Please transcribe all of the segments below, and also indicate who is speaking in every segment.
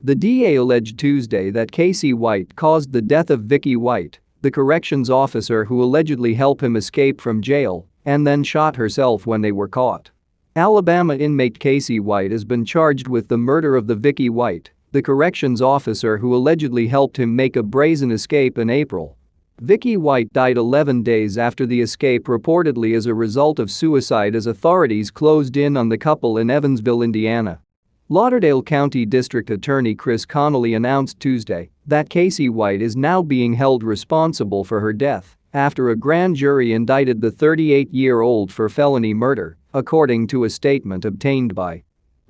Speaker 1: The DA alleged Tuesday that Casey White caused the death of Vicky White, the corrections officer who allegedly helped him escape from jail, and then shot herself when they were caught. Alabama inmate Casey White has been charged with the murder of the Vicky White, the corrections officer who allegedly helped him make a brazen escape in April. Vicky White died 11 days after the escape, reportedly as a result of suicide, as authorities closed in on the couple in Evansville, Indiana. Lauderdale County District Attorney Chris Connolly announced Tuesday that Casey White is now being held responsible for her death after a grand jury indicted the 38-year-old for felony murder, according to a statement obtained by.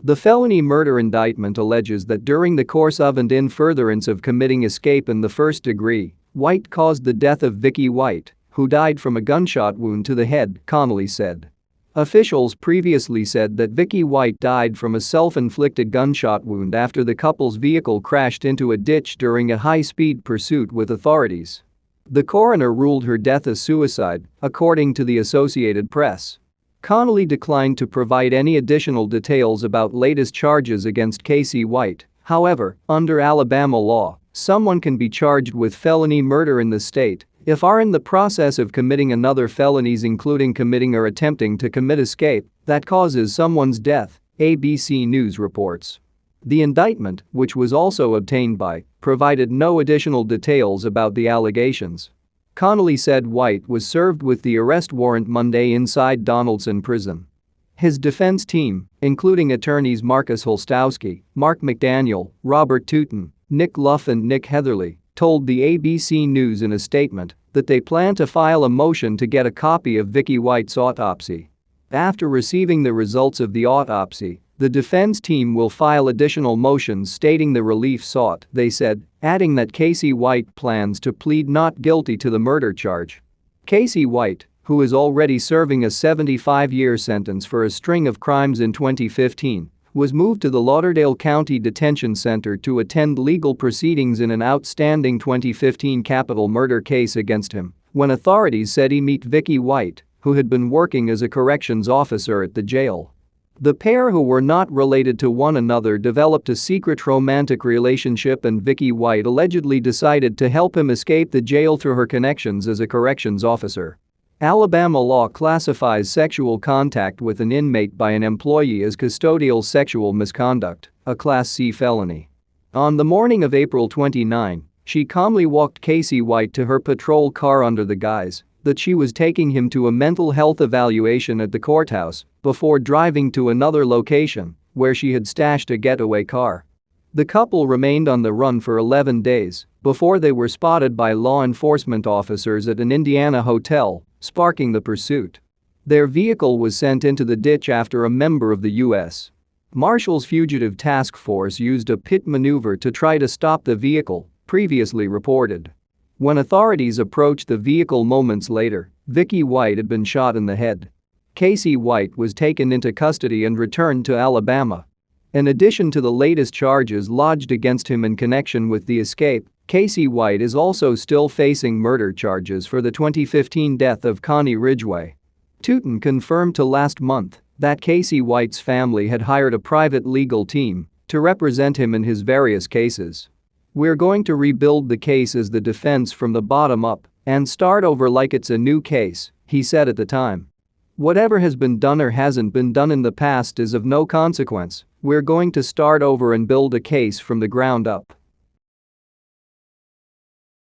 Speaker 1: The felony murder indictment alleges that during the course of and in furtherance of committing escape in the first degree, White caused the death of Vicky White, who died from a gunshot wound to the head, Connolly said. Officials previously said that Vicky White died from a self-inflicted gunshot wound after the couple's vehicle crashed into a ditch during a high-speed pursuit with authorities. The coroner ruled her death a suicide, according to the Associated Press. Connolly declined to provide any additional details about latest charges against Casey White. However, under Alabama law, someone can be charged with felony murder in the state if are in the process of committing another felonies, including committing or attempting to commit escape that causes someone's death, ABC News reports. The indictment, which was also obtained by, provided no additional details about the allegations. Connolly said White was served with the arrest warrant Monday inside Donaldson Prison. His defense team, including attorneys Marcus Holstowski, Mark McDaniel, Robert Tootin, Nick Luff and Nick Heatherly, told the ABC News in a statement that they plan to file a motion to get a copy of Vicky White's autopsy. After receiving the results of the autopsy, the defense team will file additional motions stating the relief sought, they said, adding that Casey White plans to plead not guilty to the murder charge. Casey White, who is already serving a 75-year sentence for a string of crimes in 2015, was moved to the Lauderdale County Detention Center to attend legal proceedings in an outstanding 2015 capital murder case against him, when authorities said he met Vicky White, who had been working as a corrections officer at the jail. The pair, who were not related to one another, developed a secret romantic relationship, and Vicky White allegedly decided to help him escape the jail through her connections as a corrections officer. Alabama law classifies sexual contact with an inmate by an employee as custodial sexual misconduct, a Class C felony. On the morning of April 29, she calmly walked Casey White to her patrol car under the guise that she was taking him to a mental health evaluation at the courthouse before driving to another location where she had stashed a getaway car. The couple remained on the run for 11 days before they were spotted by law enforcement officers at an Indiana hotel, sparking the pursuit. Their vehicle was sent into the ditch after a member of the U.S. Marshals Fugitive Task Force used a pit maneuver to try to stop the vehicle, previously reported. When authorities approached the vehicle moments later, Vicky White had been shot in the head. Casey White was taken into custody and returned to Alabama. In addition to the latest charges lodged against him in connection with the escape, Casey White is also still facing murder charges for the 2015 death of Connie Ridgway. Tootin confirmed to Last Month that Casey White's family had hired a private legal team to represent him in his various cases. "We're going to rebuild the case as the defense from the bottom up and start over like it's a new case," he said at the time. "Whatever has been done or hasn't been done in the past is of no consequence. We're going to start over and build a case from the ground up."